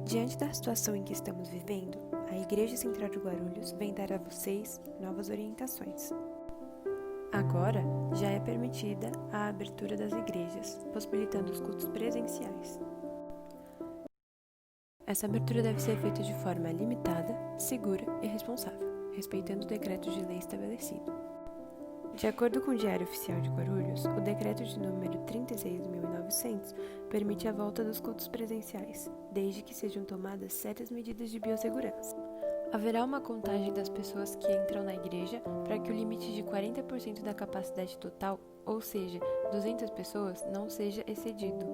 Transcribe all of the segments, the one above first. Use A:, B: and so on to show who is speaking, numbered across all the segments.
A: Diante da situação em que estamos vivendo, a Igreja Central de Guarulhos vem dar a vocês novas orientações. Agora, já é permitida a abertura das igrejas, possibilitando os cultos presenciais. Essa abertura deve ser feita de forma limitada, segura e responsável, respeitando o decreto de lei estabelecido. De acordo com o Diário Oficial de Guarulhos, o decreto de número 36.900 permite a volta dos cultos presenciais, desde que sejam tomadas sérias medidas de biossegurança. Haverá uma contagem das pessoas que entram na igreja para que o limite de 40% da capacidade total, ou seja, 200 pessoas, não seja excedido.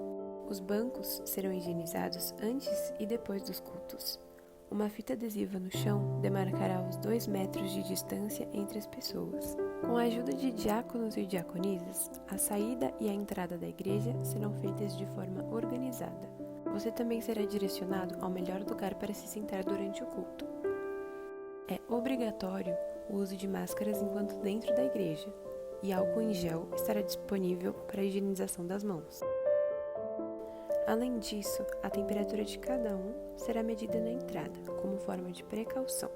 A: Os bancos serão higienizados antes e depois dos cultos. Uma fita adesiva no chão demarcará os 2 metros de distância entre as pessoas. Com a ajuda de diáconos e diaconisas, a saída e a entrada da igreja serão feitas de forma organizada. Você também será direcionado ao melhor lugar para se sentar durante o culto. É obrigatório o uso de máscaras enquanto dentro da igreja, e álcool em gel estará disponível para a higienização das mãos. Além disso, a temperatura de cada um será medida na entrada, como forma de precaução.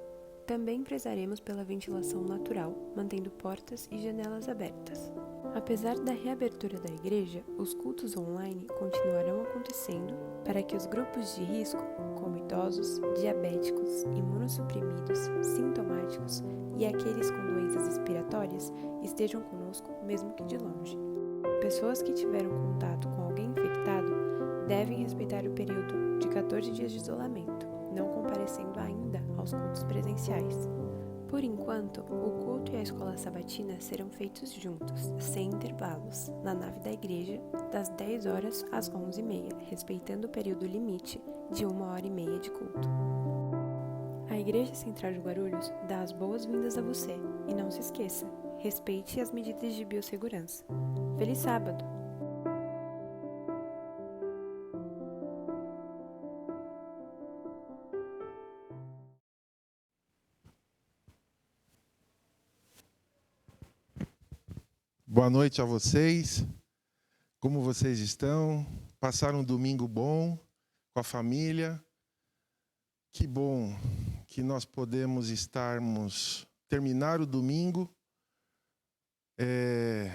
A: Também prezaremos pela ventilação natural, mantendo portas e janelas abertas. Apesar da reabertura da igreja, os cultos online continuarão acontecendo para que os grupos de risco, como idosos, diabéticos, imunossuprimidos, sintomáticos e aqueles com doenças respiratórias, estejam conosco mesmo que de longe. Pessoas que tiveram contato com alguém infectado devem respeitar o período de 14 dias de isolamento, não comparecendo ainda aos cultos presenciais. Por enquanto, o culto e a escola sabatina serão feitos juntos, sem intervalos, na nave da igreja, das 10 horas às 11h30, respeitando o período limite de 1h30 de culto. A Igreja Central de Guarulhos dá as boas-vindas a você e não se esqueça, respeite as medidas de biossegurança. Feliz sábado!
B: Boa noite a vocês. Como vocês estão? Passaram um domingo bom com a família? Que bom que nós podemos terminar o domingo,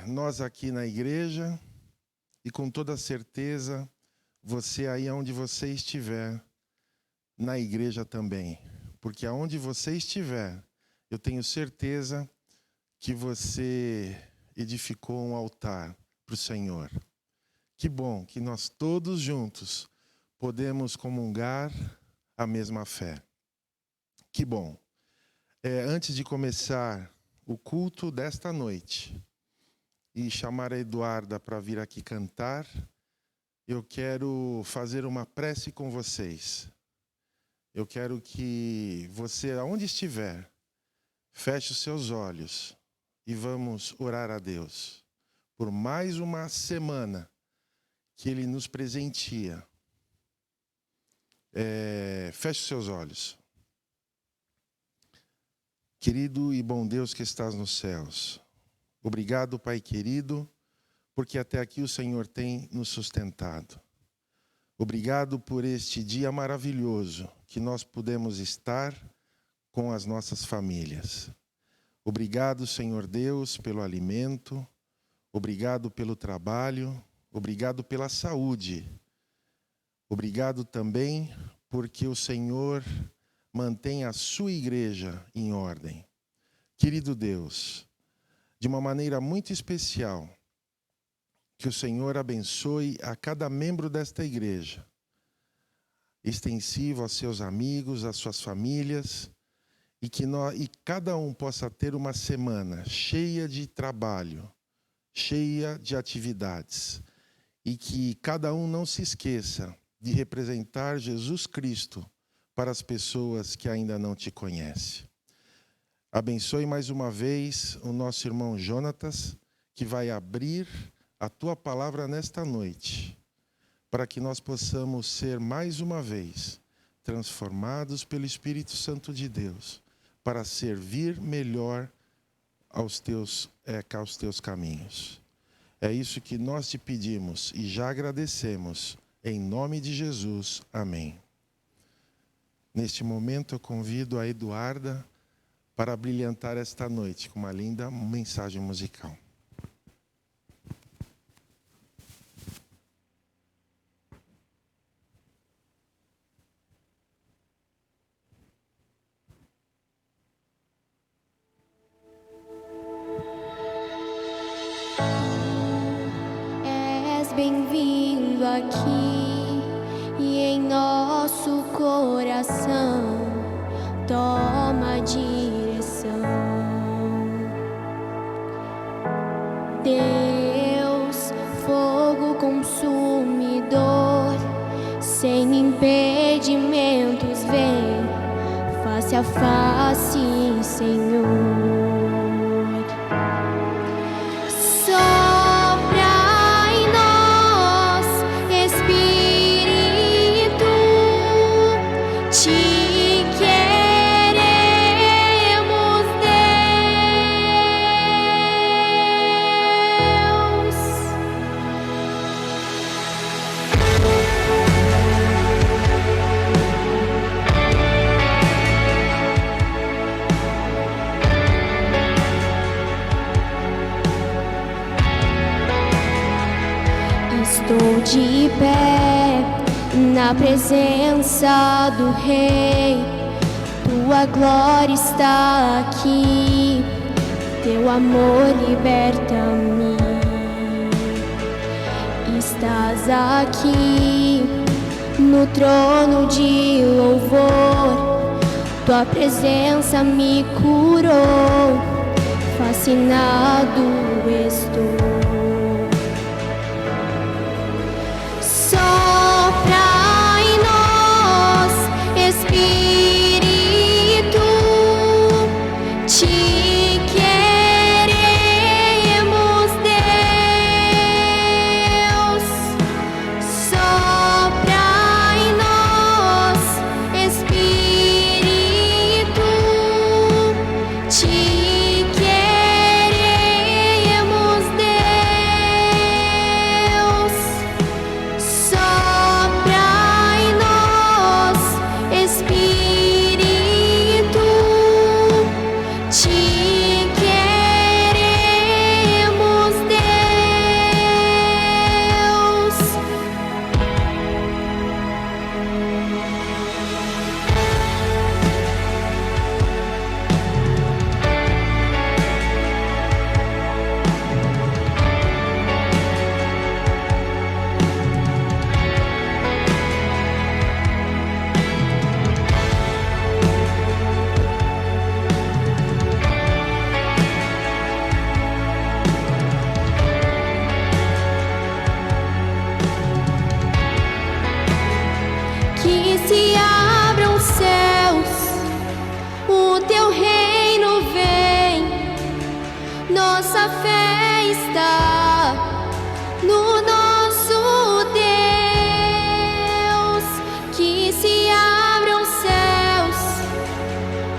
B: nós aqui na igreja, e com toda certeza, você aí onde você estiver, na igreja também. Porque aonde você estiver, eu tenho certeza que você edificou um altar para o Senhor. Que bom que nós todos juntos podemos comungar a mesma fé. Que bom. Antes de começar o culto desta noite e chamar a Eduarda para vir aqui cantar, eu quero fazer uma prece com vocês. Eu quero que você, aonde estiver, feche os seus olhos e vamos orar a Deus por mais uma semana que Ele nos presentia. Feche os seus olhos. Querido e bom Deus que estás nos céus, obrigado, Pai querido, porque até aqui o Senhor tem nos sustentado. Obrigado por este dia maravilhoso que nós pudemos estar com as nossas famílias. Obrigado, Senhor Deus, pelo alimento, obrigado pelo trabalho, obrigado pela saúde. Obrigado também porque o Senhor mantém a sua igreja em ordem. Querido Deus, de uma maneira muito especial, que o Senhor abençoe a cada membro desta igreja, extensivo aos seus amigos, às suas famílias, e que cada um possa ter uma semana cheia de trabalho, cheia de atividades, e que cada um não se esqueça de representar Jesus Cristo para as pessoas que ainda não te conhecem. Abençoe mais uma vez o nosso irmão Jonatas, que vai abrir a tua palavra nesta noite, para que nós possamos ser mais uma vez transformados pelo Espírito Santo de Deus, para servir melhor aos teus caminhos. É isso que nós te pedimos e já agradecemos. Em nome de Jesus. Amém. Neste momento, eu convido a Eduarda para brilhantar esta noite com uma linda mensagem musical.
C: És bem-vindo aqui e em nosso coração toma a direção. Deus, fogo consumidor, sem impedimentos, vem face a face, Senhor. Estou de pé na presença do Rei, tua glória está aqui, teu amor liberta-me. Estás aqui no trono de louvor, tua presença me curou, fascinado estou. Que se abram os céus, o teu reino vem, nossa fé está no nosso Deus. Que se abram os céus,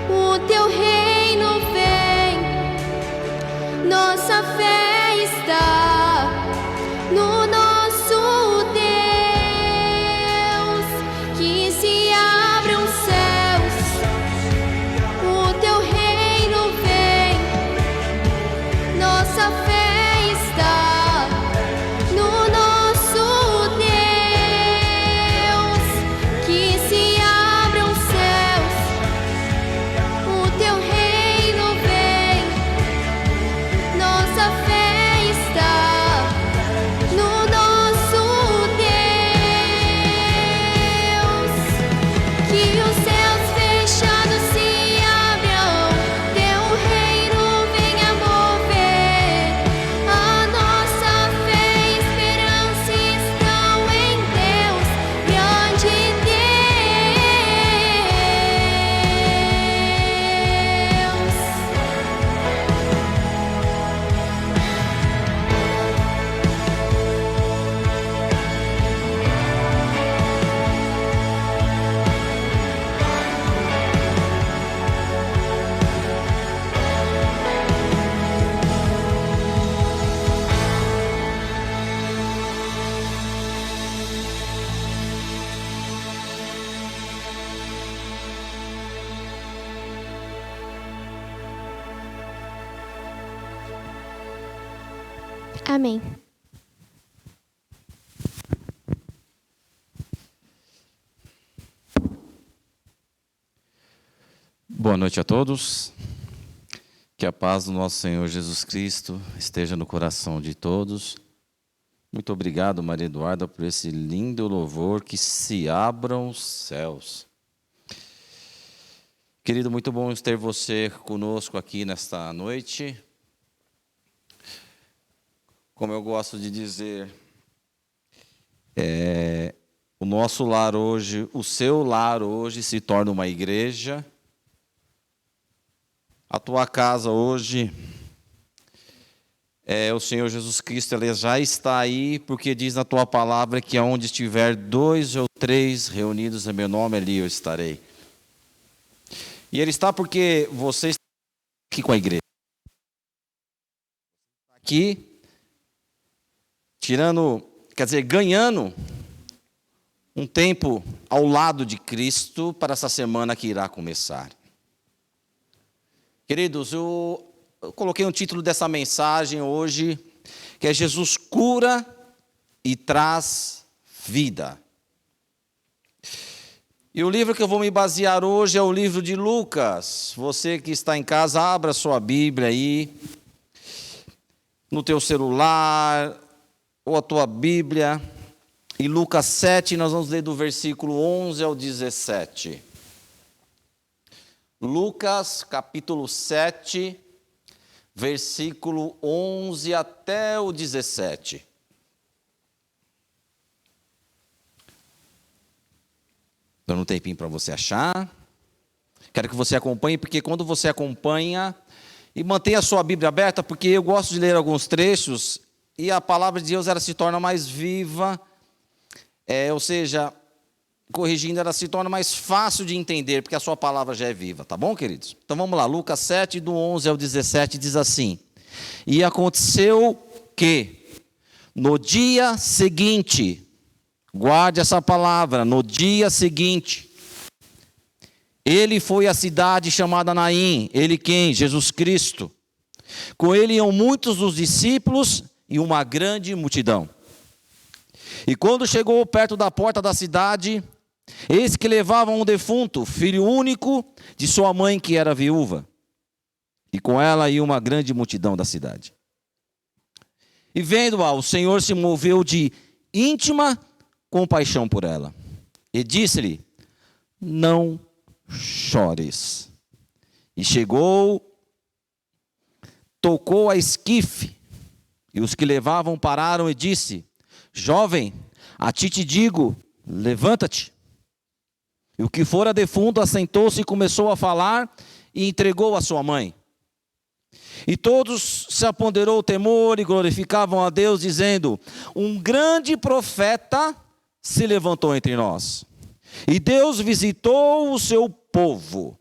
C: o teu reino vem, nossa fé está no nosso nossa fé está no Amém.
D: Boa noite a todos. Que a paz do nosso Senhor Jesus Cristo esteja no coração de todos. Muito obrigado, Maria Eduarda, por esse lindo louvor, que se abram os céus. Querido, muito bom ter você conosco aqui nesta noite. Como eu gosto de dizer, o nosso lar hoje, o seu lar hoje se torna uma igreja. A tua casa hoje, o Senhor Jesus Cristo, Ele já está aí, porque diz na tua palavra que aonde estiver 2 ou 3 reunidos em meu nome, ali eu estarei. E Ele está porque você está aqui com a igreja. Aqui, ganhando um tempo ao lado de Cristo para essa semana que irá começar. Queridos, eu coloquei um título dessa mensagem hoje, que é Jesus cura e traz vida. E o livro que eu vou me basear hoje é o livro de Lucas. Você que está em casa, abra sua Bíblia aí, no teu celular, ou a tua Bíblia. Em Lucas 7, nós vamos ler do versículo 11 ao 17. Lucas, capítulo 7, versículo 11 até o 17. Dando um tempinho para você achar. Quero que você acompanhe, porque quando você acompanha, e mantenha a sua Bíblia aberta, porque eu gosto de ler alguns trechos, e a palavra de Deus ela se torna mais viva, ou seja, corrigindo, ela se torna mais fácil de entender, porque a sua palavra já é viva, tá bom, queridos? Então vamos lá, Lucas 7, do 11 ao 17, diz assim: E aconteceu que, no dia seguinte, guarde essa palavra, no dia seguinte, ele foi à cidade chamada Naim, ele quem? Jesus Cristo. Com ele iam muitos dos discípulos e uma grande multidão. E quando chegou perto da porta da cidade, eis que levavam um defunto, filho único de sua mãe que era viúva. E com ela ia uma grande multidão da cidade. E vendo-a, o Senhor se moveu de íntima compaixão por ela. E disse-lhe: não chores. E chegou, tocou a esquife, e os que levavam pararam e disse: jovem, a ti te digo, levanta-te. E o que fora defunto assentou-se e começou a falar e entregou a sua mãe. E todos se apoderou o temor e glorificavam a Deus, dizendo: um grande profeta se levantou entre nós. E Deus visitou o seu povo.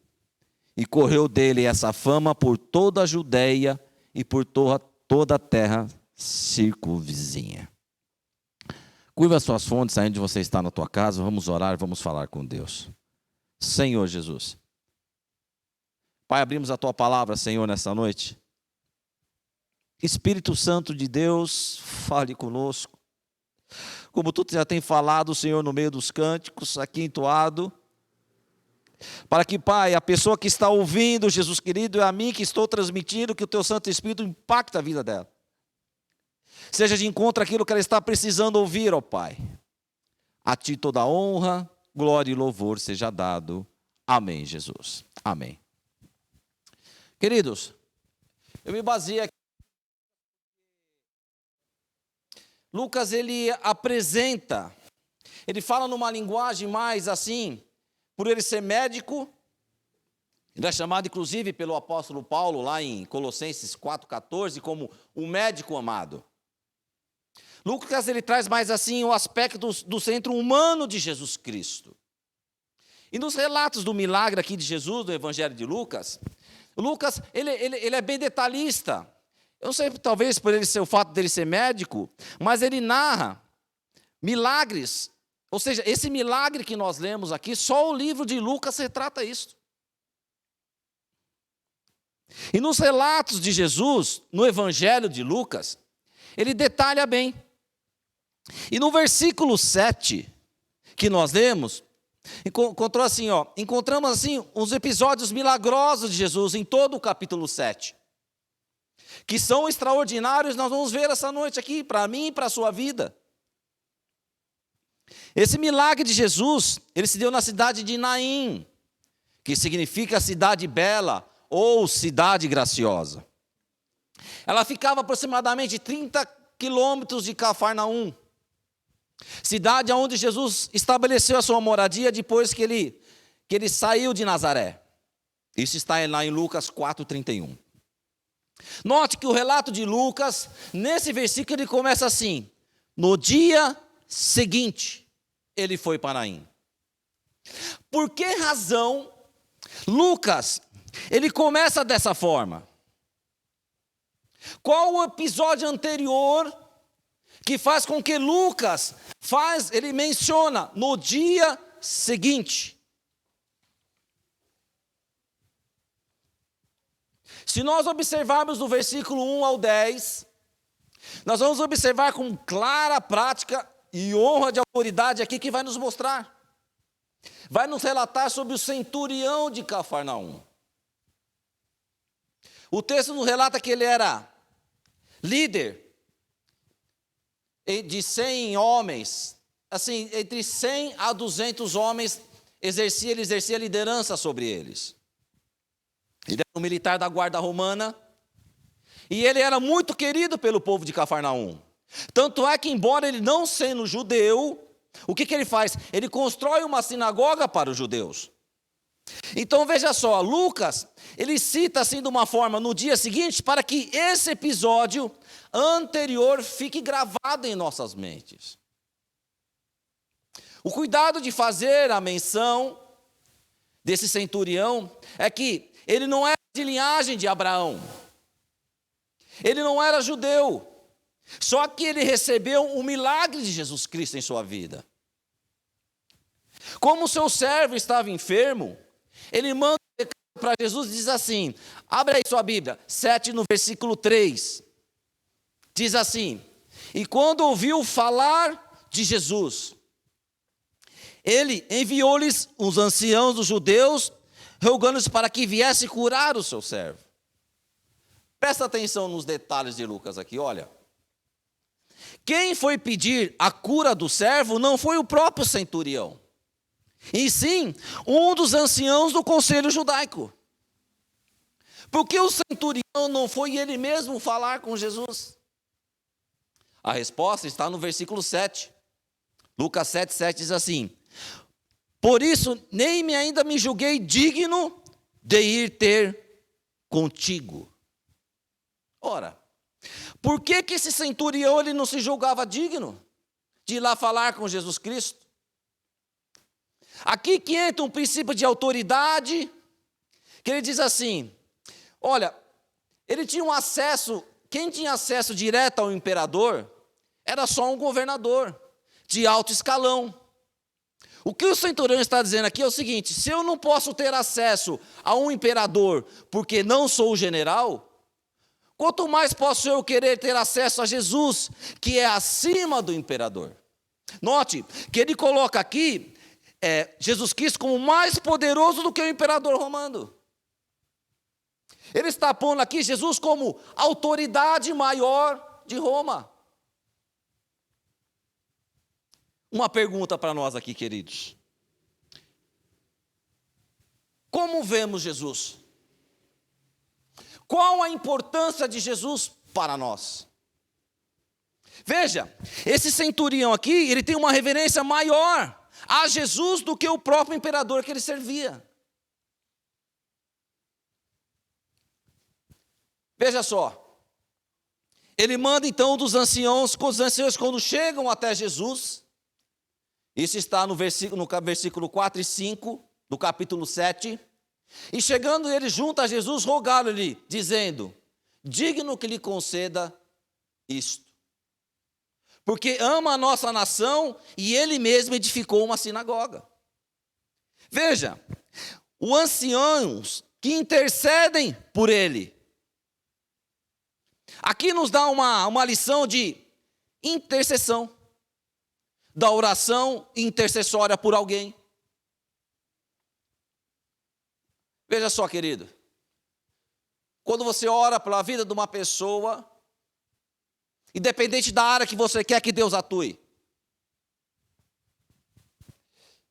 D: E correu dele essa fama por toda a Judeia e por toda a terra circunvizinha. Curva as suas fontes, onde você está na tua casa, vamos orar, vamos falar com Deus. Senhor Jesus. Pai, abrimos a tua palavra, Senhor, nessa noite. Espírito Santo de Deus, fale conosco. Como tu já tem falado, Senhor, no meio dos cânticos, aqui entoado, para que, Pai, a pessoa que está ouvindo, Jesus querido, é a mim que estou transmitindo, que o teu Santo Espírito impacte a vida dela. Seja de encontro aquilo que ela está precisando ouvir, ó Pai. A ti toda a honra, glória e louvor seja dado. Amém, Jesus. Amém. Queridos, eu me baseei aqui. Lucas, ele apresenta, ele fala numa linguagem mais assim, por ele ser médico, ele é chamado inclusive pelo apóstolo Paulo, lá em Colossenses 4,14, como o médico amado. Lucas, ele traz mais assim o aspecto do centro humano de Jesus Cristo. E nos relatos do milagre aqui de Jesus, do Evangelho de Lucas, ele é bem detalhista. Eu não sei, talvez por ele ser o fato dele ser médico, mas ele narra milagres. Ou seja, esse milagre que nós lemos aqui, só o livro de Lucas retrata isso. E nos relatos de Jesus, no Evangelho de Lucas, ele detalha bem. E no versículo 7, que nós lemos, encontramos assim uns episódios milagrosos de Jesus em todo o capítulo 7, que são extraordinários. Nós vamos ver essa noite aqui, para mim e para a sua vida. Esse milagre de Jesus, ele se deu na cidade de Naim, que significa cidade bela ou cidade graciosa. Ela ficava aproximadamente 30 quilômetros de Cafarnaum, cidade onde Jesus estabeleceu a sua moradia depois que ele saiu de Nazaré. Isso está lá em Lucas 4:31. Note que o relato de Lucas, nesse versículo, ele começa assim: no dia seguinte, ele foi para Naim. Por que razão Lucas, ele começa dessa forma? Qual o episódio anterior que faz com que Lucas ele menciona no dia seguinte? Se nós observarmos do versículo 1 ao 10, nós vamos observar com clara prática e honra de autoridade aqui que vai nos mostrar. Vai nos relatar sobre o centurião de Cafarnaum. O texto nos relata que ele era líder de 100 homens, assim, entre 100 a 200 homens, ele exercia liderança sobre eles. Ele era um militar da guarda romana, e ele era muito querido pelo povo de Cafarnaum. Tanto é que, embora ele não sendo judeu, o que ele faz? Ele constrói uma sinagoga para os judeus. Então veja só, Lucas, ele cita assim de uma forma no dia seguinte, para que esse episódio anterior fique gravado em nossas mentes. O cuidado de fazer a menção desse centurião é que ele não era de linhagem de Abraão, ele não era judeu, só que ele recebeu o milagre de Jesus Cristo em sua vida. Como o seu servo estava enfermo, ele manda para Jesus e diz assim, abre aí sua Bíblia, 7 no versículo 3, diz assim: e quando ouviu falar de Jesus, ele enviou-lhes os anciãos dos judeus, rogando-lhes para que viesse curar o seu servo. Presta atenção nos detalhes de Lucas aqui, olha. Quem foi pedir a cura do servo não foi o próprio centurião, e sim um dos anciãos do conselho judaico. Porque o centurião não foi ele mesmo falar com Jesus? A resposta está no versículo 7. Lucas 7:7 diz assim: por isso nem ainda me julguei digno de ir ter contigo. Ora, por que esse centurião ele não se julgava digno de ir lá falar com Jesus Cristo? Aqui que entra um princípio de autoridade, que ele diz assim, olha, ele tinha um acesso, quem tinha acesso direto ao imperador era só um governador de alto escalão. O que o centurião está dizendo aqui é o seguinte: se eu não posso ter acesso a um imperador porque não sou general, quanto mais posso eu querer ter acesso a Jesus, que é acima do imperador. Note que ele coloca aqui Jesus Cristo como mais poderoso do que o imperador romano. Ele está pondo aqui Jesus como autoridade maior de Roma. Uma pergunta para nós aqui, queridos. Como vemos Jesus? Qual a importância de Jesus para nós? Veja, esse centurião aqui, ele tem uma reverência maior a Jesus do que o próprio imperador que ele servia. Veja só, ele manda então dos anciãos, os anciãos quando chegam até Jesus, isso está no versículo 4 e 5 do capítulo 7, e chegando ele junto a Jesus, rogaram-lhe, dizendo, digno que lhe conceda isto, porque ama a nossa nação e ele mesmo edificou uma sinagoga. Veja, os anciãos que intercedem por ele. Aqui nos dá uma lição de intercessão, da oração intercessória por alguém. Veja só, querido, quando você ora pela vida de uma pessoa, independente da área que você quer que Deus atue,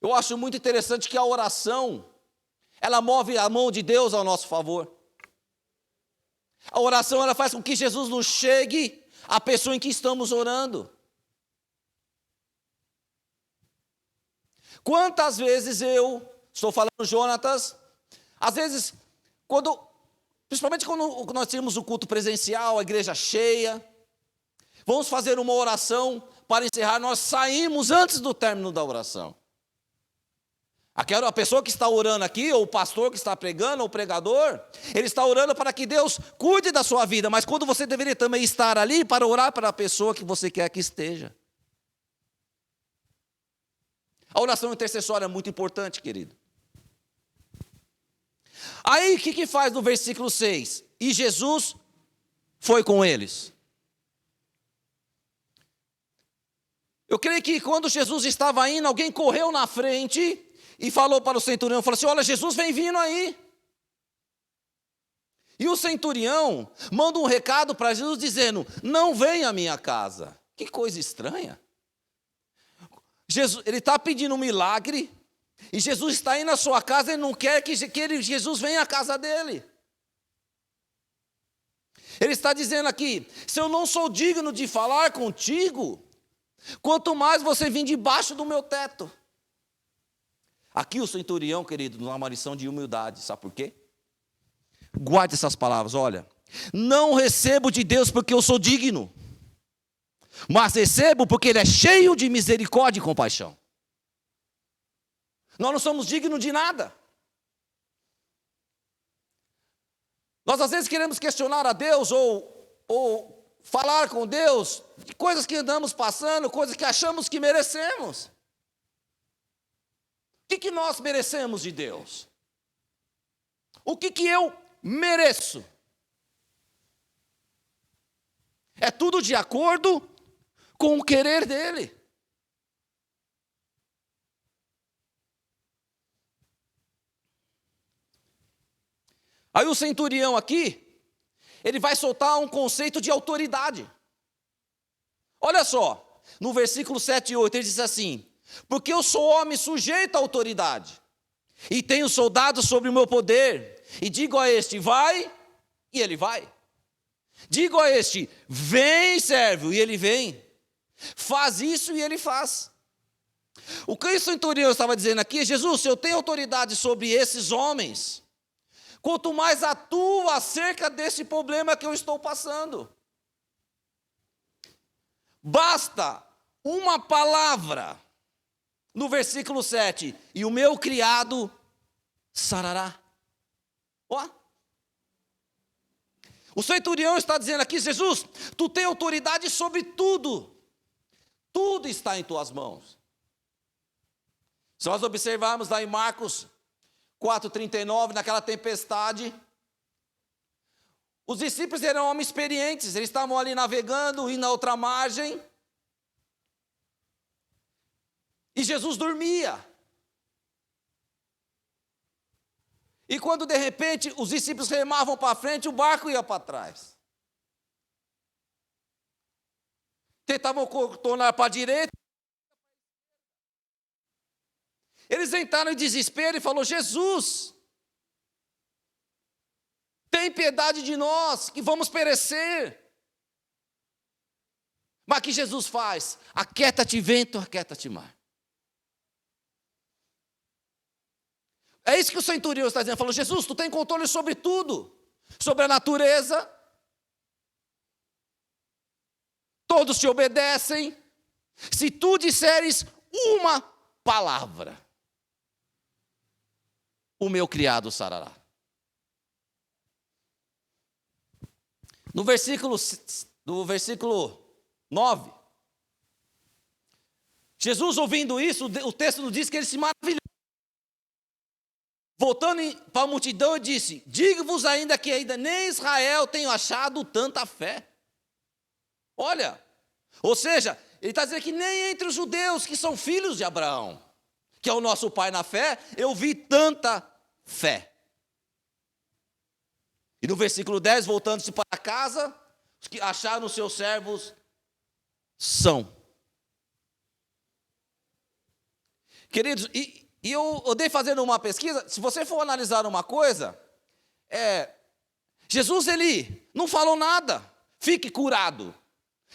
D: eu acho muito interessante que a oração, ela move a mão de Deus ao nosso favor. A oração, ela faz com que Jesus nos chegue à pessoa em que estamos orando. Quantas vezes estou falando, Jonatas, às vezes, principalmente quando nós temos o culto presencial, a igreja cheia, vamos fazer uma oração para encerrar, nós saímos antes do término da oração. A pessoa que está orando aqui, ou o pastor que está pregando, ou o pregador, ele está orando para que Deus cuide da sua vida, mas quando você deveria também estar ali para orar para a pessoa que você quer que esteja. A oração intercessória é muito importante, querido. Aí, o que faz no versículo 6? E Jesus foi com eles. Eu creio que quando Jesus estava indo, alguém correu na frente e falou para o centurião, falou assim, olha, Jesus vem vindo aí. E o centurião manda um recado para Jesus dizendo, não venha à minha casa. Que coisa estranha. Ele está pedindo um milagre, e Jesus está indo na sua casa e não quer que Jesus venha à casa dele. Ele está dizendo aqui, se eu não sou digno de falar contigo, quanto mais você vir debaixo do meu teto. Aqui o centurião, querido, numa uma lição de humildade, sabe por quê? Guarde essas palavras, olha, não recebo de Deus porque eu sou digno, mas recebo porque Ele é cheio de misericórdia e compaixão. Nós não somos dignos de nada. Nós às vezes queremos questionar a Deus ou falar com Deus de coisas que andamos passando, coisas que achamos que merecemos. O que nós merecemos de Deus? O que eu mereço? É tudo de acordo com o querer dele. Aí o centurião aqui, ele vai soltar um conceito de autoridade. Olha só, no versículo 7 e 8, ele diz assim, porque eu sou homem sujeito à autoridade, e tenho soldados sobre o meu poder, e digo a este, vai, e ele vai. Digo a este, vem, servo, e ele vem. Faz isso, e ele faz. O que o centurião estava dizendo aqui, Jesus, se eu tenho autoridade sobre esses homens, quanto mais atuo acerca desse problema que eu estou passando. Basta uma palavra, no versículo 7, e o meu criado sarará. Ó. O centurião está dizendo aqui, Jesus, tu tem autoridade sobre tudo. Tudo está em tuas mãos. Se nós observarmos lá em Marcos 4,39, naquela tempestade, os discípulos eram homens experientes, eles estavam ali navegando, indo na outra margem, e Jesus dormia. E quando de repente os discípulos remavam para frente, o barco ia para trás. Tentavam contornar para a direita. Eles entraram em desespero e falaram, Jesus, tem piedade de nós, que vamos perecer. Mas o que Jesus faz? Aquieta-te vento, aquieta-te mar. É isso que o centurião está dizendo. Falou, Jesus, tu tem controle sobre tudo. Sobre a natureza. Todos te obedecem. Se tu disseres uma palavra, o meu criado sarará. No versículo 9, Jesus ouvindo isso, o texto nos diz que ele se maravilhou. Voltando para a multidão, ele disse, digo-vos ainda que ainda nem Israel tenho achado tanta fé. Olha, ou seja, ele está dizendo que nem entre os judeus que são filhos de Abraão, que é o nosso pai na fé, eu vi tanta fé. E no versículo 10, voltando-se para casa, os que acharam os seus servos são. Queridos, eu odeio fazendo uma pesquisa, se você for analisar uma coisa, Jesus, ele não falou nada, fique curado.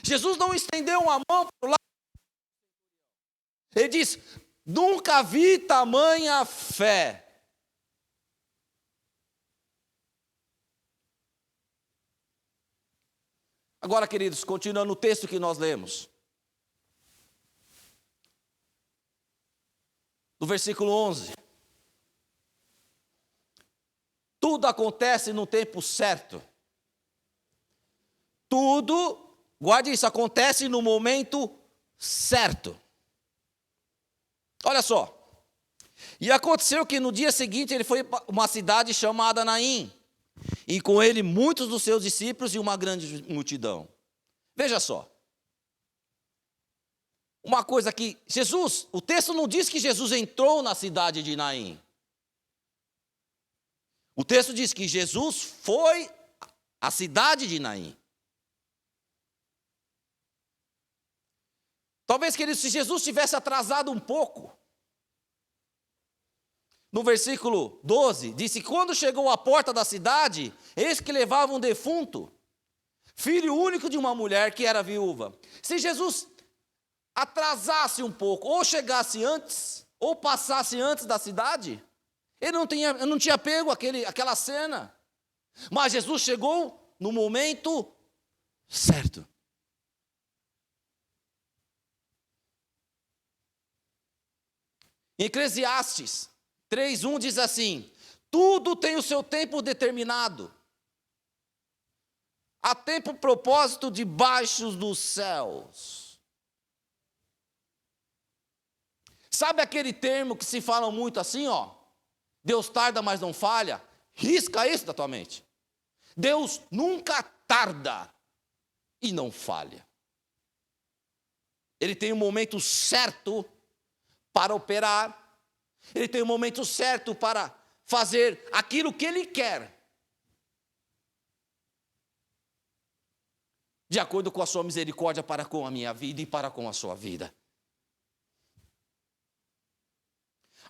D: Jesus não estendeu uma mão para o lado. Ele diz, nunca vi tamanha fé. Agora, queridos, continuando o texto que nós lemos. No versículo 11. Tudo acontece no tempo certo. Tudo, guarde isso, acontece no momento certo. Olha só. E aconteceu que no dia seguinte ele foi para uma cidade chamada Naim. E com ele muitos dos seus discípulos e uma grande multidão. Veja só. Uma coisa que Jesus, o texto não diz que Jesus entrou na cidade de Naim. O texto diz que Jesus foi à cidade de Naim. Talvez, queridos, se Jesus tivesse atrasado um pouco. No versículo 12, disse, quando chegou à porta da cidade, eis que levava um defunto, filho único de uma mulher que era viúva. Se Jesus atrasasse um pouco, ou chegasse antes, ou passasse antes da cidade, ele não tinha pego aquela cena. Mas Jesus chegou no momento certo. Em Eclesiastes 3:1 diz assim, tudo tem o seu tempo determinado. Há tempo e propósito debaixo dos céus. Sabe aquele termo que se fala muito assim, ó? Deus tarda, mas não falha? Risca isso da tua mente. Deus nunca tarda e não falha. Ele tem um momento certo para operar. Ele tem um momento certo para fazer aquilo que Ele quer. De acordo com a sua misericórdia para com a minha vida e para com a sua vida.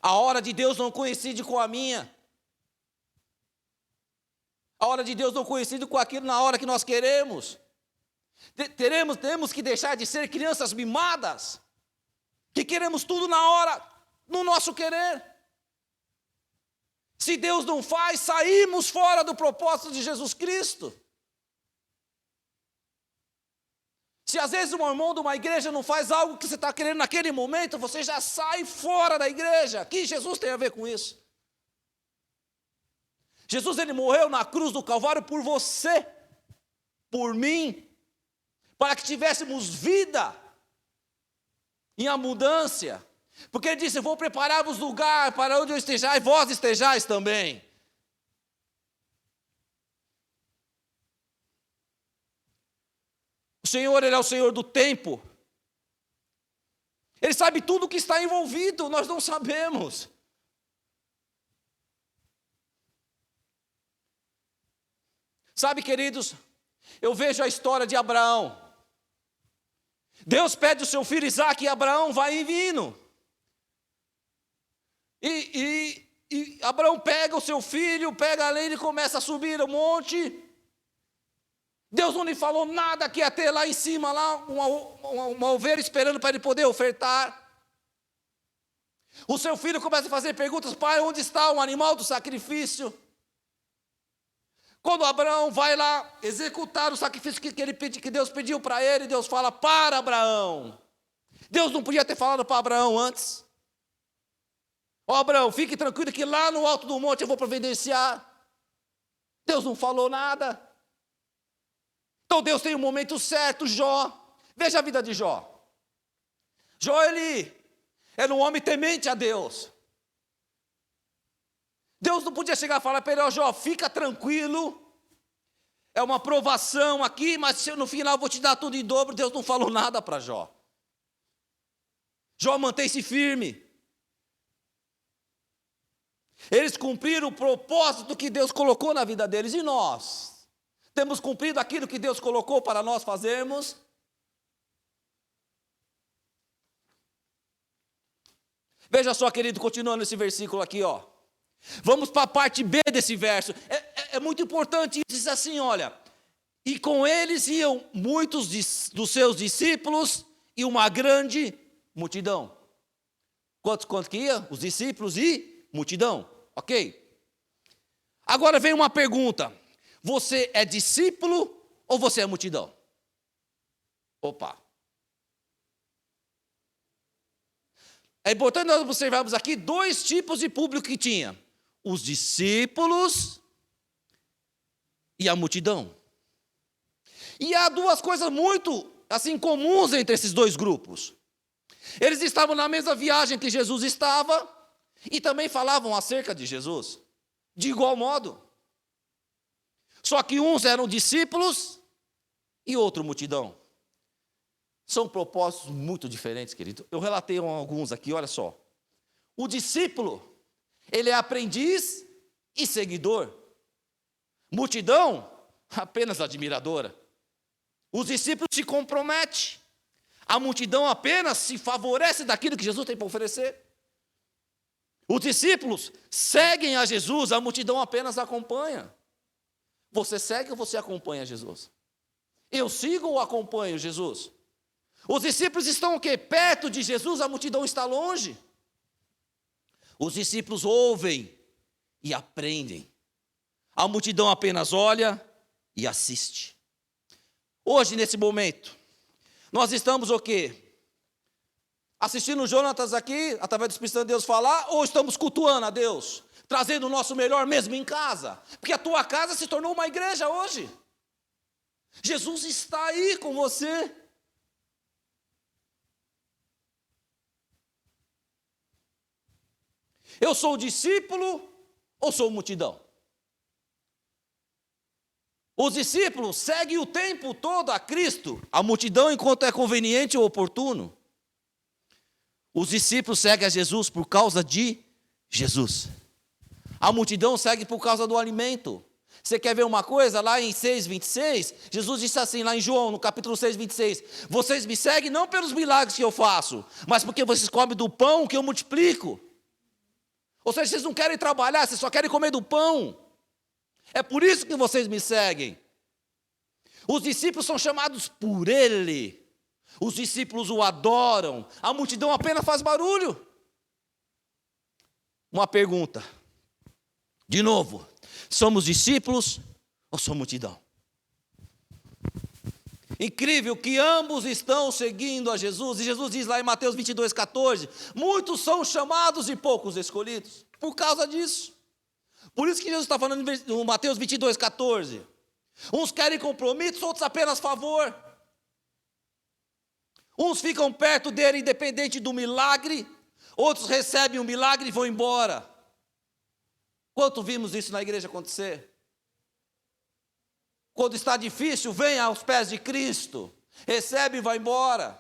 D: A hora de Deus não coincide com a minha. A hora de Deus não coincide com aquilo na hora que nós queremos. Temos que deixar de ser crianças mimadas, que queremos tudo na hora, no nosso querer. Se Deus não faz, saímos fora do propósito de Jesus Cristo. Se às vezes um irmão de uma igreja não faz algo que você está querendo naquele momento, você já sai fora da igreja. O que Jesus tem a ver com isso? Jesus, ele morreu na cruz do Calvário por você, por mim, para que tivéssemos vida em abundância. Porque ele disse, eu vou preparar-vos lugar para onde eu esteja, e vós estejais também. O Senhor, Ele é o Senhor do tempo. Ele sabe tudo o que está envolvido, nós não sabemos. Sabe, queridos, eu vejo a história de Abraão. Deus pede o seu filho Isaque e Abraão vai vindo. E Abraão pega o seu filho, pega a lenha e começa a subir o monte. Deus não lhe falou nada que ia ter lá em cima, lá uma ovelha esperando para ele poder ofertar. O seu filho começa a fazer perguntas, pai, onde está o animal do sacrifício? Quando Abraão vai lá executar o sacrifício que Deus pediu para ele, Deus fala, para Abraão. Deus não podia ter falado para Abraão antes? Ó Abraão, fique tranquilo que lá no alto do monte eu vou providenciar. Deus não falou nada. Então Deus tem um momento certo, Jó. Veja a vida de Jó. Jó, ele era um homem temente a Deus. Deus não podia chegar e falar para ele, ó Jó, fica tranquilo. é uma provação aqui, mas se no final eu vou te dar tudo em dobro. Deus não falou nada para Jó. Jó mantém-se firme. Eles cumpriram o propósito que Deus colocou na vida deles. E nós? Temos cumprido aquilo que Deus colocou para nós fazermos? Veja só, querido, continuando esse versículo aqui, ó. Vamos para a parte B desse verso. É muito importante isso. Diz assim, olha. E com eles iam muitos dos seus discípulos e uma grande multidão. Quantos que ia? Os discípulos e multidão. Ok? Agora vem uma pergunta. Você é discípulo ou você é multidão? Opa. É importante nós observarmos aqui dois tipos de público que tinha. Os discípulos e a multidão. E há duas coisas muito assim comuns entre esses dois grupos. Eles estavam na mesma viagem que Jesus estava e também falavam acerca de Jesus, de igual modo. Só que uns eram discípulos e outro multidão. São propósitos muito diferentes, querido. Eu relatei alguns aqui, olha só. O discípulo, ele é aprendiz e seguidor. Multidão, apenas admiradora. Os discípulos se comprometem. A multidão apenas se favorece daquilo que Jesus tem para oferecer. Os discípulos seguem a Jesus, a multidão apenas acompanha. Você segue ou você acompanha Jesus? Eu sigo ou acompanho Jesus? Os discípulos estão o quê? Perto de Jesus, a multidão está longe. Os discípulos ouvem e aprendem. A multidão apenas olha e assiste. Hoje, nesse momento, nós estamos o quê? Assistindo o Jonatas aqui, através do Espírito Santo de Deus falar, ou estamos cultuando a Deus? Trazendo o nosso melhor mesmo em casa? Porque a tua casa se tornou uma igreja hoje. Jesus está aí com você. Eu sou discípulo ou sou multidão? Os discípulos seguem o tempo todo a Cristo, a multidão enquanto é conveniente ou oportuno. Os discípulos seguem a Jesus por causa de Jesus. A multidão segue por causa do alimento. Você quer ver uma coisa? Lá em 6,26, Jesus disse assim, lá em João, no capítulo 6,26, vocês me seguem não pelos milagres que eu faço, mas porque vocês comem do pão que eu multiplico. Ou seja, vocês não querem trabalhar, vocês só querem comer do pão. É por isso que vocês me seguem. Os discípulos são chamados por Ele. Os discípulos o adoram. A multidão apenas faz barulho. Uma pergunta. De novo, somos discípulos ou somos multidão? Incrível que ambos estão seguindo a Jesus. E Jesus diz lá em Mateus 22,14, muitos são chamados e poucos escolhidos. Por causa disso. Por isso que Jesus está falando em Mateus 22,14. Uns querem compromisso, outros apenas favor. Uns ficam perto dele independente do milagre, outros recebem o milagre e vão embora. Quanto vimos isso na igreja acontecer? Quando está difícil, vem aos pés de Cristo, recebe e vai embora.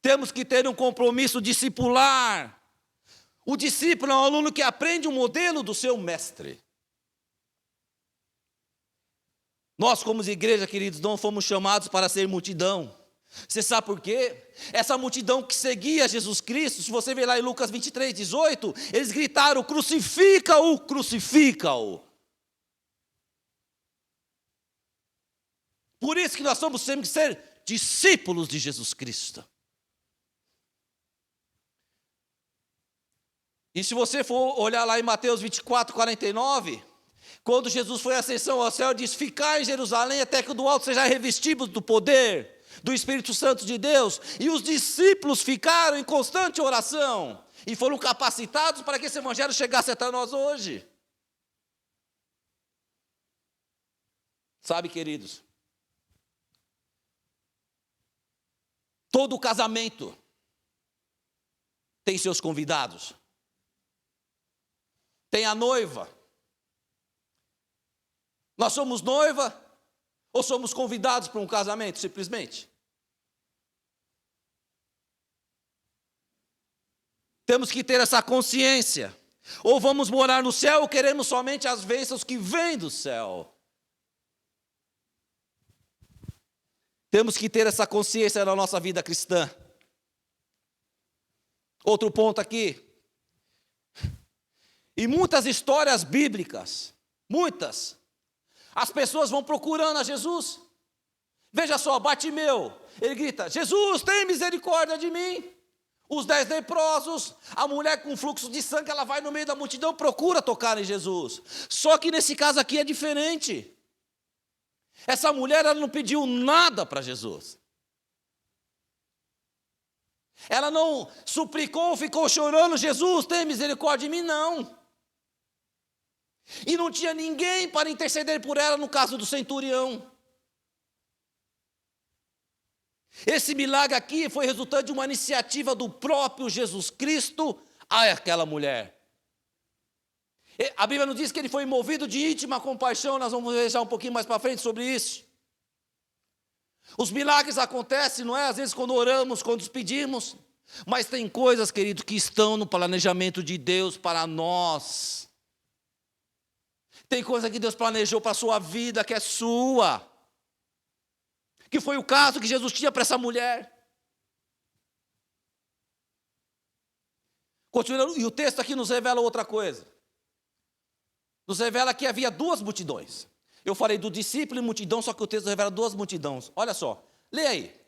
D: Temos que ter um compromisso discipular. O discípulo é um aluno que aprende o modelo do seu mestre. Nós, como igreja, queridos, não fomos chamados para ser multidão. Você sabe por quê? Essa multidão que seguia Jesus Cristo, se você ver lá em Lucas 23,18, eles gritaram, crucifica-o, crucifica-o. Por isso que nós temos sempre que ser discípulos de Jesus Cristo. E se você for olhar lá em Mateus 24:49, quando Jesus foi à ascensão ao céu, diz, ficai em Jerusalém até que do alto sejais revestidos do poder do Espírito Santo de Deus. E os discípulos ficaram em constante oração e foram capacitados para que esse evangelho chegasse até nós hoje. Sabe, queridos, todo casamento tem seus convidados. Tem a noiva. Nós somos noiva ou somos convidados para um casamento, simplesmente? Temos que ter essa consciência. Ou vamos morar no céu ou queremos somente as bênçãos que vêm do céu. Temos que ter essa consciência na nossa vida cristã. Outro ponto aqui. E muitas histórias bíblicas, muitas, as pessoas vão procurando a Jesus. Veja só, Bartimeu, ele grita: Jesus, tem misericórdia de mim. Os 10 leprosos, a mulher com fluxo de sangue, ela vai no meio da multidão, procura tocar em Jesus. Só que nesse caso aqui é diferente. Essa mulher, ela não pediu nada para Jesus. Ela não suplicou, ficou chorando: Jesus, tem misericórdia de mim, não. E não tinha ninguém para interceder por ela no caso do centurião. Esse milagre aqui foi resultante de uma iniciativa do próprio Jesus Cristo àquela mulher. A Bíblia nos diz que ele foi movido de íntima compaixão. Nós vamos ver já um pouquinho mais para frente sobre isso. Os milagres acontecem, não é? Às vezes quando oramos, quando nos pedimos. Mas tem coisas, querido, que estão no planejamento de Deus para nós. Tem coisa que Deus planejou para a sua vida, que é sua. Que foi o caso que Jesus tinha para essa mulher. Continuando, e o texto aqui nos revela outra coisa. Nos revela que havia 2 multidões. Eu falei do discípulo e multidão, só que o texto revela 2 multidões. Olha só, leia aí.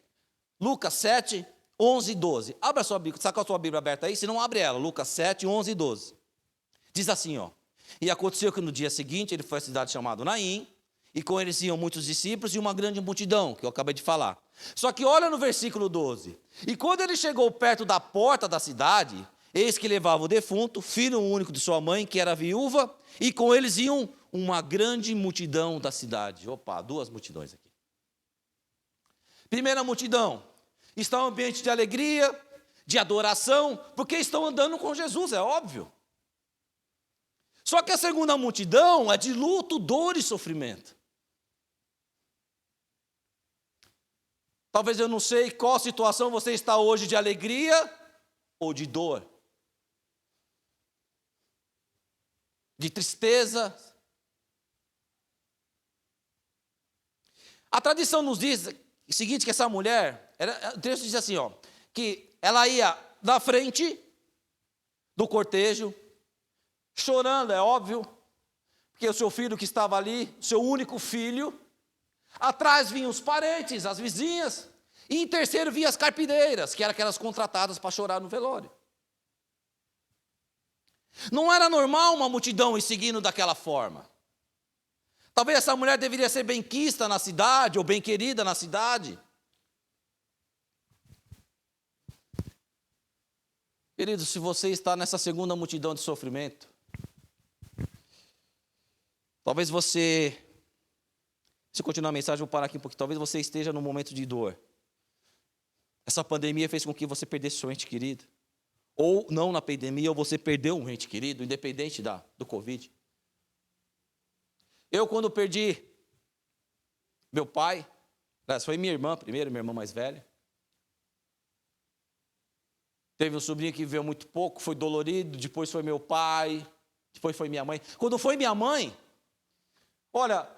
D: Lucas 7, 11 e 12. Abra a sua Bíblia, saca a sua Bíblia aberta aí, se não abre ela. Lucas 7, 11 e 12. Diz assim, ó. E aconteceu que no dia seguinte ele foi à cidade chamada Naim, e com eles iam muitos discípulos e uma grande multidão, que eu acabei de falar. Só que olha no versículo 12. E quando ele chegou perto da porta da cidade, eis que levava o defunto, filho único de sua mãe, que era viúva, e com eles iam uma grande multidão da cidade. Opa, 2 multidões aqui. Primeira multidão, está um ambiente de alegria, de adoração, porque estão andando com Jesus, é óbvio. Só que a segunda multidão é de luto, dor e sofrimento. Talvez eu não sei qual situação você está hoje, de alegria ou de dor. De tristeza. A tradição nos diz o seguinte, que essa mulher, o texto diz assim, ó, que ela ia na frente do cortejo, chorando, é óbvio, porque o seu filho que estava ali, seu único filho, atrás vinham os parentes, as vizinhas, e em terceiro vinham as carpideiras, que eram aquelas contratadas para chorar no velório. Não era normal uma multidão ir seguindo daquela forma. Talvez essa mulher deveria ser benquista na cidade, ou bem querida na cidade. Querido, se você está nessa segunda multidão de sofrimento, talvez você, se continuar a mensagem, eu vou parar aqui um pouquinho, talvez você esteja num momento de dor. Essa pandemia fez com que você perdesse seu ente querido. Ou não na pandemia, ou você perdeu um ente querido, independente do Covid. Eu, quando perdi meu pai, foi minha irmã primeiro, minha irmã mais velha. Teve um sobrinho que viveu muito pouco, foi dolorido, depois foi meu pai, depois foi minha mãe. Quando foi minha mãe, olha,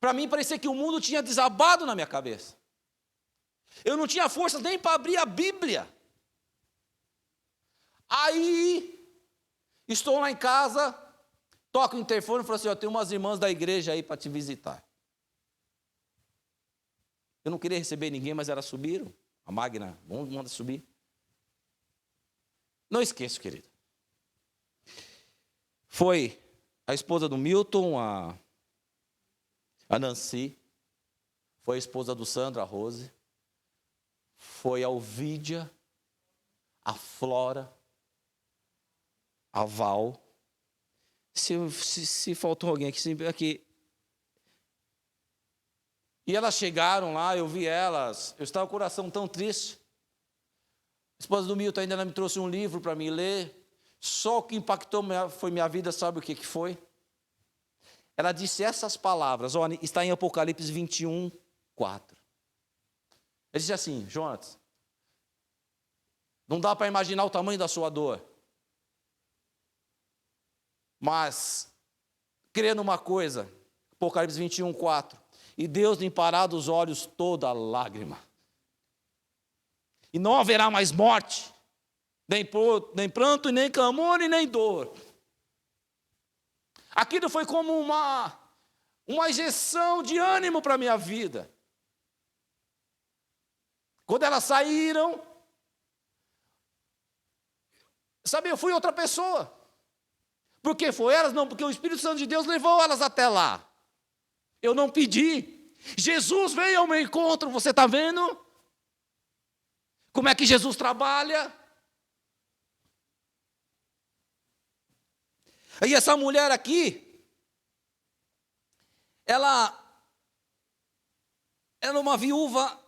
D: para mim parecia que o mundo tinha desabado na minha cabeça. Eu não tinha força nem para abrir a Bíblia. Aí, estou lá em casa, toco o interfone e falo assim, tem umas irmãs da igreja aí para te visitar. Eu não queria receber ninguém, mas elas subiram. A Magna, manda subir. Não esqueço, querido. Foi a esposa do Milton, a Nancy, foi a esposa do Sandro, a Rose, foi a Ovídia, a Flora, a Val. Se faltou alguém aqui. E elas chegaram lá, eu vi elas, eu estava com o coração tão triste. A esposa do Milton ainda me trouxe um livro para me ler. Só o que impactou foi minha vida, sabe o que foi? ela disse essas palavras, olha, está em Apocalipse 21, 4. Ele disse assim: Jonas, não dá para imaginar o tamanho da sua dor, mas crê numa coisa, Apocalipse 21, 4, e Deus limpará dos olhos toda lágrima, e não haverá mais morte, nem pranto, e nem clamor, e nem dor. Aquilo foi como uma injeção de ânimo para a minha vida. Quando elas saíram, sabe, eu fui outra pessoa. Por que foi elas? Não, porque o Espírito Santo de Deus levou elas até lá. Eu não pedi. Jesus veio ao meu encontro, você está vendo? Como é que Jesus trabalha? E essa mulher aqui, ela era uma viúva,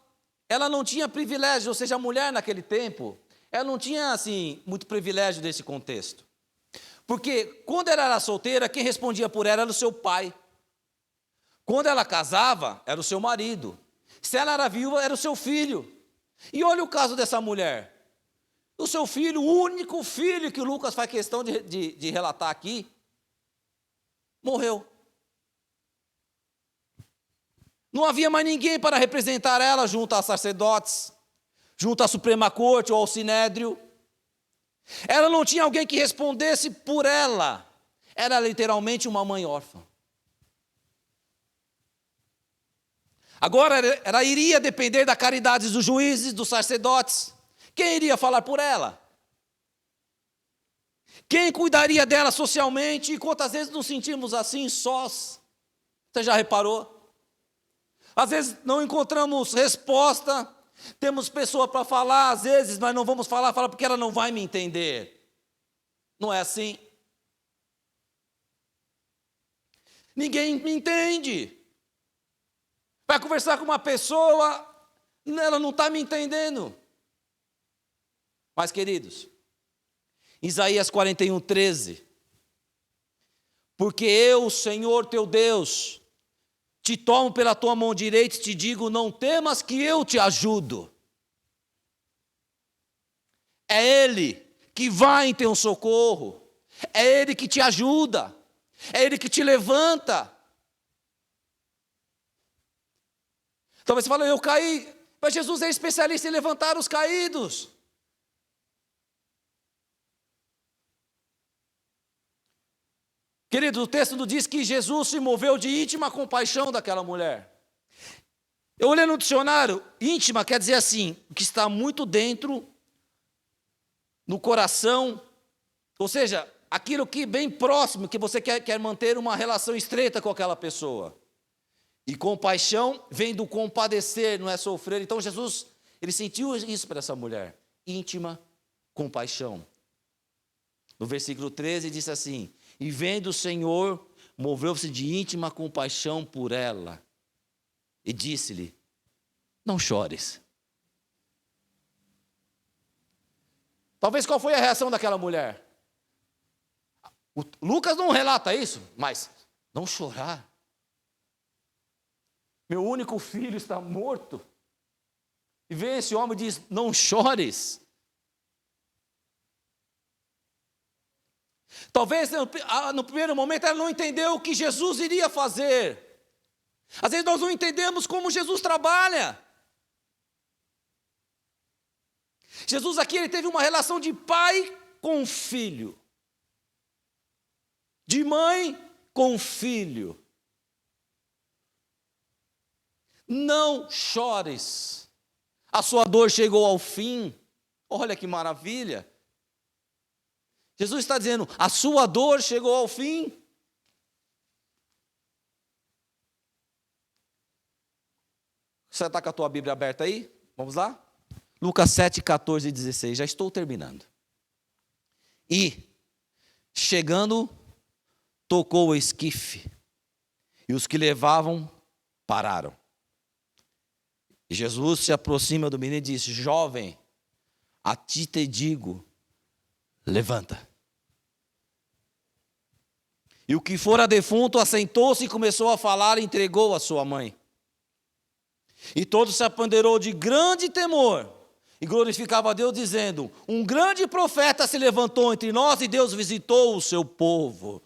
D: ela não tinha privilégio, ou seja, a mulher naquele tempo, ela não tinha, assim, muito privilégio desse contexto. Porque quando ela era solteira, quem respondia por ela era o seu pai. Quando ela casava, era o seu marido. Se ela era viúva, era o seu filho. E olha o caso dessa mulher. O seu filho, o único filho que o Lucas faz questão de relatar aqui, morreu. Não havia mais ninguém para representar ela junto aos sacerdotes, junto à Suprema Corte ou ao Sinédrio. Ela não tinha alguém que respondesse por ela. Era literalmente uma mãe órfã. Agora ela iria depender da caridade dos juízes, dos sacerdotes. Quem iria falar por ela? Quem cuidaria dela socialmente? E quantas vezes nos sentimos assim, sós? Você já reparou? Às vezes não encontramos resposta, temos pessoa para falar, às vezes, mas não vamos falar porque ela não vai me entender. Não é assim? Ninguém me entende. Vai conversar com uma pessoa, ela não está me entendendo. Mas, queridos, Isaías 41, 13. Porque eu, Senhor teu Deus, te tomo pela tua mão direita e te digo, não temas que eu te ajudo. É Ele que vai em teu socorro. É Ele que te ajuda. É Ele que te levanta. Talvez você fale, eu caí, mas Jesus é especialista em levantar os caídos. Querido, o texto nos diz que Jesus se moveu de íntima compaixão daquela mulher. Eu olhei no dicionário, íntima quer dizer assim, que está muito dentro, no coração, ou seja, aquilo que bem próximo, que você quer manter uma relação estreita com aquela pessoa. E compaixão vem do compadecer, não é sofrer. Então Jesus, ele sentiu isso para essa mulher, íntima compaixão. No versículo 13 diz assim, e vendo o Senhor, moveu-se de íntima compaixão por ela, e disse-lhe, não chores. Talvez qual foi a reação daquela mulher? Lucas não relata isso, mas não chorar. Meu único filho está morto. E vem esse homem e diz, não chores. Talvez no primeiro momento ela não entendeu o que Jesus iria fazer. Às vezes nós não entendemos como Jesus trabalha. Jesus aqui ele teve uma relação de pai com filho. De mãe com filho. Não chores. A sua dor chegou ao fim. Olha que maravilha. Jesus está dizendo, a sua dor chegou ao fim. Você está com a tua Bíblia aberta aí? Vamos lá? Lucas 7, 14 e 16. Já estou terminando. E, chegando, tocou o esquife. E os que levavam pararam. E Jesus se aproxima do menino e diz, jovem, a ti te digo, levanta. E o que fora defunto assentou-se e começou a falar e entregou a sua mãe. E todo se apoderou de grande temor e glorificava a Deus, dizendo: um grande profeta se levantou entre nós e Deus visitou o seu povo.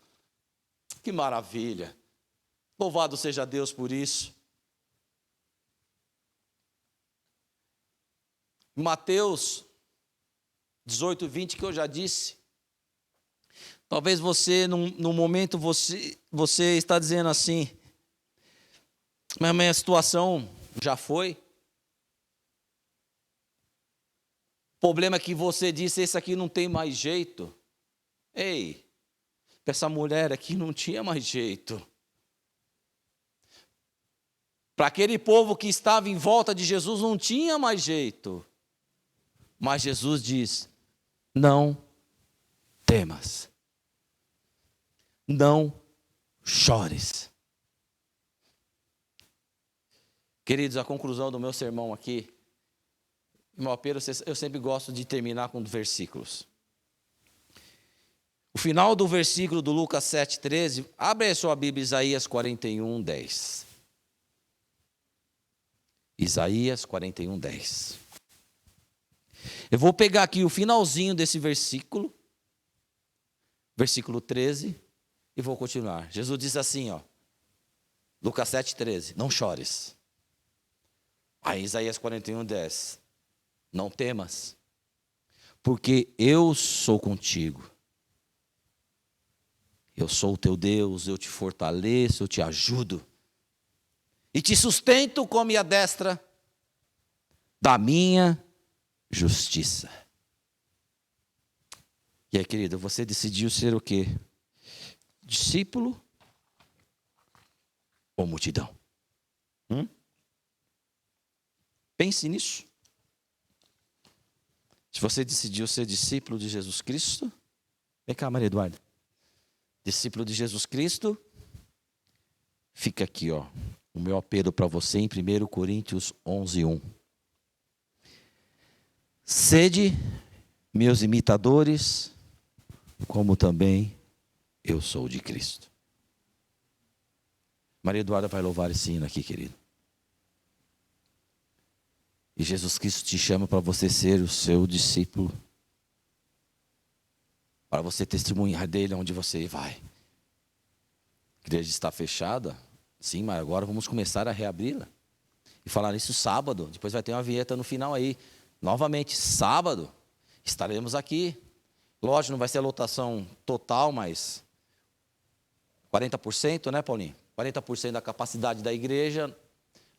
D: Que maravilha! Louvado seja Deus por isso. Mateus 18, 20, que eu já disse. Talvez você, num momento, você está dizendo assim: mas a minha situação já foi. O problema é que você disse: esse aqui não tem mais jeito. Ei, essa mulher aqui não tinha mais jeito. Para aquele povo que estava em volta de Jesus não tinha mais jeito. Mas Jesus diz: não temas, não chores. Queridos, a conclusão do meu sermão aqui, meu apelo, eu sempre gosto de terminar com versículos. O final do versículo do Lucas 7,13, abre a sua Bíblia, Isaías 41, 10. Isaías 41, 10. Eu vou pegar aqui o finalzinho desse versículo, versículo 13, e vou continuar. Jesus diz assim, ó, Lucas 7,13, não chores. Aí Isaías 41, 10, não temas, porque eu sou contigo. Eu sou o teu Deus, eu te fortaleço, eu te ajudo. E te sustento com a minha destra da minha justiça. E aí, querido, você decidiu ser o quê? Discípulo ou multidão? Pense nisso. Se você decidiu ser discípulo de Jesus Cristo, vem cá, Maria Eduarda. Discípulo de Jesus Cristo, fica aqui, ó, o meu apelo para você em 1 Coríntios 11, 1. Sede meus imitadores, como também eu sou de Cristo. Maria Eduarda vai louvar esse hino aqui, querido. E Jesus Cristo te chama para você ser o seu discípulo, para você testemunhar dele onde você vai. A igreja está fechada, sim, mas agora vamos começar a reabri-la. E falar isso sábado, depois vai ter uma vinheta no final aí. Novamente, sábado, estaremos aqui. Lógico, não vai ser a lotação total, mas 40%, né, Paulinho? 40% da capacidade da igreja.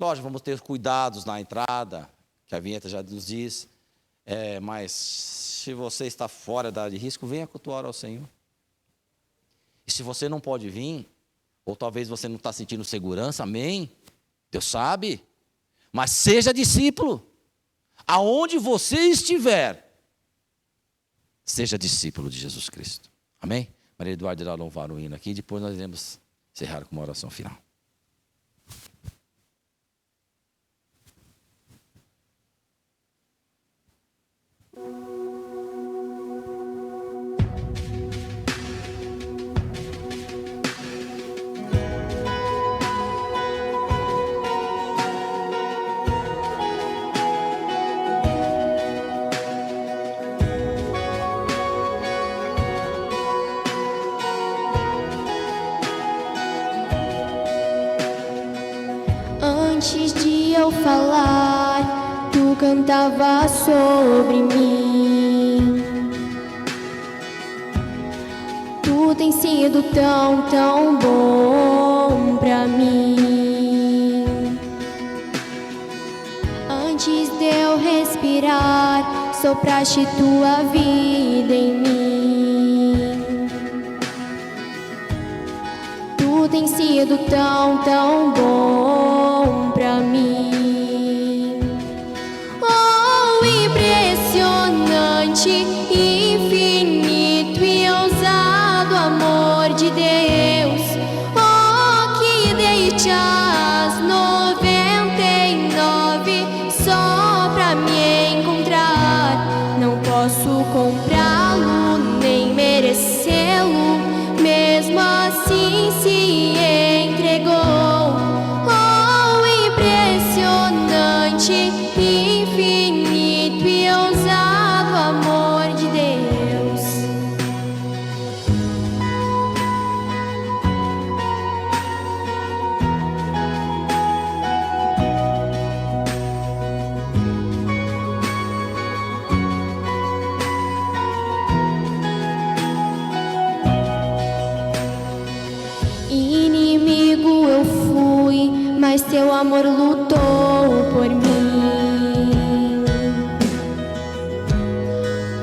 D: Lógico, vamos ter cuidados na entrada, que a vinheta já nos diz. Mas se você está fora da área de risco, venha cultuar ao Senhor. E se você não pode vir, ou talvez você não está sentindo segurança, amém? Deus sabe. Mas seja discípulo. Aonde você estiver, seja discípulo de Jesus Cristo. Amém? Maria Eduarda irá louvar o hino aqui, depois nós iremos encerrar com uma oração final.
C: Antes de eu falar, tu cantava sobre mim. Tu tens sido tão, tão bom pra mim. Antes de eu respirar, sopraste tua vida em mim. Tu tens sido tão, tão bom pra mim. Oh, impressionante, infinito e ousado amor de Deus. Oh, que deite as 99 só pra me encontrar. Não posso comprá-lo nem merecê-lo, mesmo assim se entregou. Oh, impressionante, infinito e ousado amor de Deus. Inimigo eu fui, mas teu amor lutou por mim.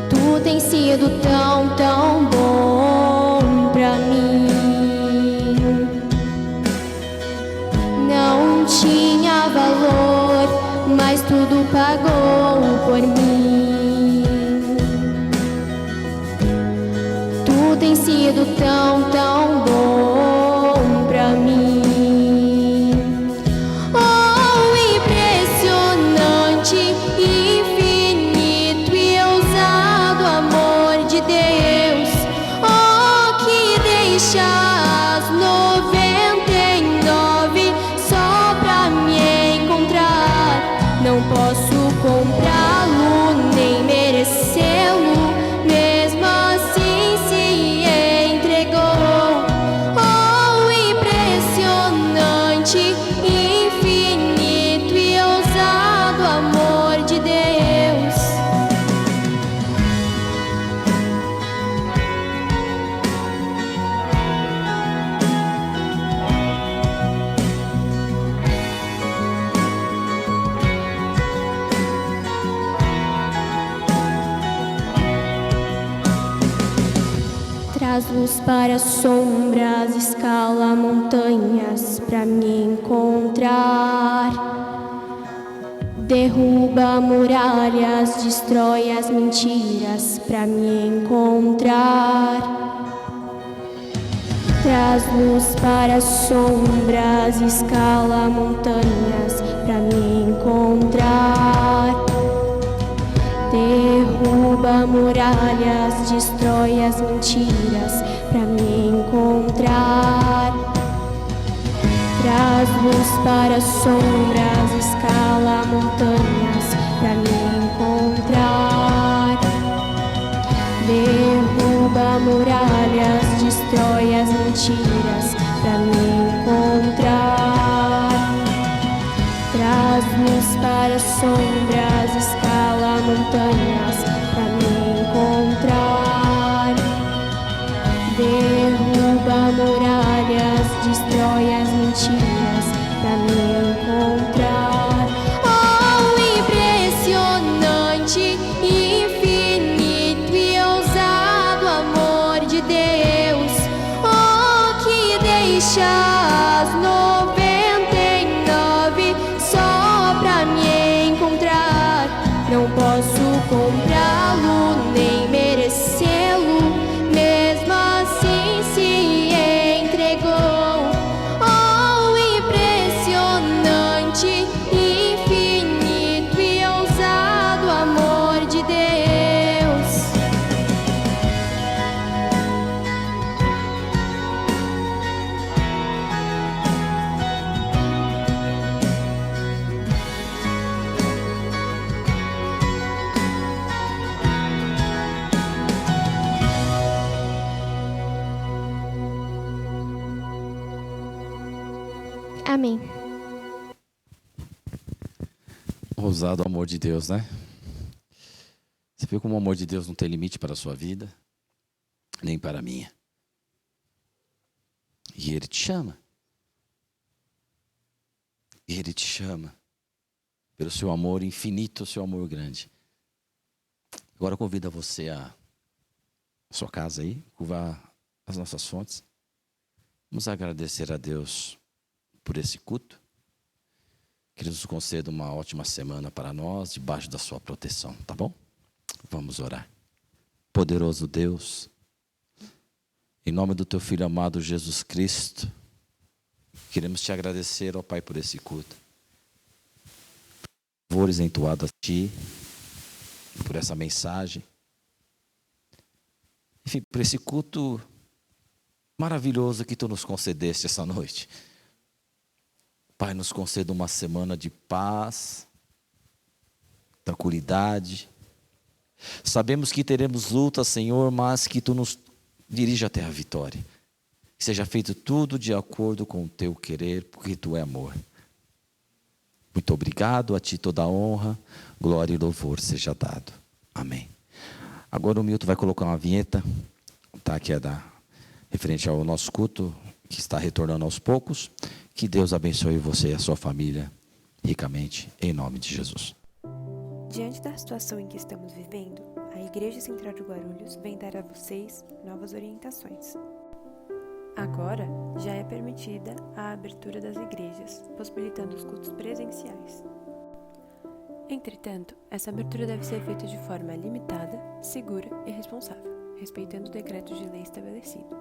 C: Tu tens sido tão, tão bom pra mim. Não tinha valor, mas tudo pagou por mim. Tu tens sido tão, tão bom pra mim. Oh, impressionante, infinito e ousado amor de Deus. Oh, que deixa as 99 só pra me encontrar. Não posso comprá-lo nem merecê-lo, mesmo assim se entregou. Oh, impressionante, infinito e ousado amor de Deus. Traz luz para as sombras, escala montanhas pra me encontrar. Derruba muralhas, destrói as mentiras pra me encontrar. Traz luz para as sombras, escala montanhas pra me encontrar. Derruba muralhas, destrói as mentiras pra me encontrar. Traz luz para as sombras, escala montanhas pra me encontrar. Derruba muralhas, destrói as mentiras pra me encontrar. Traz luz para as sombras, escala montanhas pra me encontrar. Derruba muralhas, destrói as mentiras pra me encontrar. Oh, impressionante, infinito e ousado amor de Deus. Oh, que deixa as 99 só pra me encontrar. Não posso comprá-lo nem merecê-lo, mesmo assim se entregou. Oh, impressionante, infinito e ousado amor de Deus. Amém.
D: Ousado amor de Deus, né? Você viu como o amor de Deus não tem limite para a sua vida, nem para a minha. E Ele te chama. Ele te chama pelo seu amor infinito, o seu amor grande. Agora eu convido você a sua casa aí, curvar as nossas fontes. Vamos agradecer a Deus por esse culto. Que Ele nos conceda uma ótima semana para nós, debaixo da sua proteção, tá bom? Vamos orar. Poderoso Deus, em nome do teu Filho amado Jesus Cristo, queremos te agradecer, ó Pai, por esse culto. Louvores entoados a ti, por essa mensagem. Enfim, por esse culto maravilhoso que Tu nos concedeste essa noite. Pai, nos conceda uma semana de paz, tranquilidade. Sabemos que teremos luta, Senhor, mas que Tu nos dirija até a vitória. Que seja feito tudo de acordo com o Teu querer, porque Tu é amor. Muito obrigado, a Ti toda a honra, glória e louvor seja dado. Amém. Agora o Milton vai colocar uma vinheta, tá? Que é referente ao nosso culto, que está retornando aos poucos. Que Deus abençoe você e a sua família ricamente, em nome de Jesus.
A: Diante da situação em que estamos vivendo, a Igreja Central de Guarulhos vem dar a vocês novas orientações. Agora, já é permitida a abertura das igrejas, possibilitando os cultos presenciais. Entretanto, essa abertura deve ser feita de forma limitada, segura e responsável, respeitando o decreto de lei estabelecido.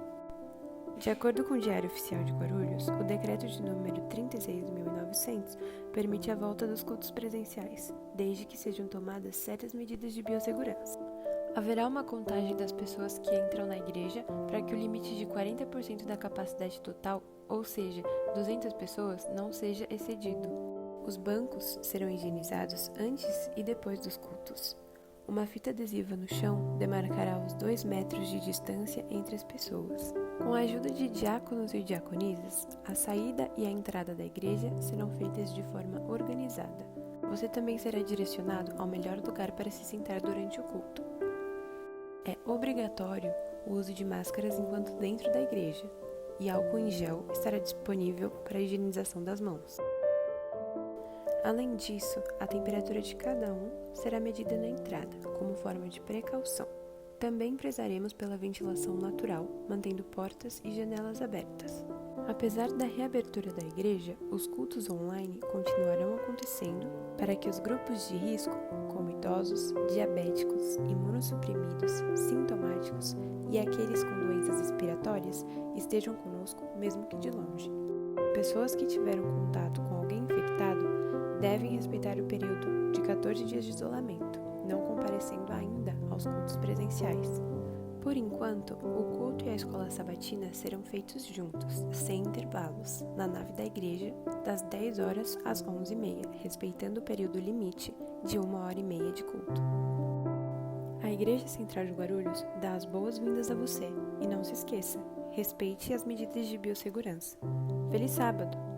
A: De acordo com o Diário Oficial de Guarulhos, o decreto de número 36.900 permite a volta dos cultos presenciais, desde que sejam tomadas sérias medidas de biossegurança. Haverá uma contagem das pessoas que entram na igreja para que o limite de 40% da capacidade total, ou seja, 200 pessoas, não seja excedido. Os bancos serão higienizados antes e depois dos cultos. Uma fita adesiva no chão demarcará os 2 metros de distância entre as pessoas. Com a ajuda de diáconos e diaconisas, a saída e a entrada da igreja serão feitas de forma organizada. Você também será direcionado ao melhor lugar para se sentar durante o culto. É obrigatório o uso de máscaras enquanto dentro da igreja, e álcool em gel estará disponível para a higienização das mãos. Além disso, a temperatura de cada um será medida na entrada, como forma de precaução. Também prezaremos pela ventilação natural, mantendo portas e janelas abertas. Apesar da reabertura da igreja, os cultos online continuarão acontecendo para que os grupos de risco, como idosos, diabéticos, imunossuprimidos, sintomáticos e aqueles com doenças respiratórias, estejam conosco mesmo que de longe. Pessoas que tiveram contato com alguém infectado devem respeitar o período de 14 dias de isolamento, não comparecendo ainda aos cultos presenciais. Por enquanto, o culto e a escola sabatina serão feitos juntos, sem intervalos, na nave da igreja, das 10 horas às 11h30, respeitando o período limite de 1h30 de culto. A Igreja Central de Guarulhos dá as boas-vindas a você e não se esqueça, respeite as medidas de biossegurança. Feliz sábado!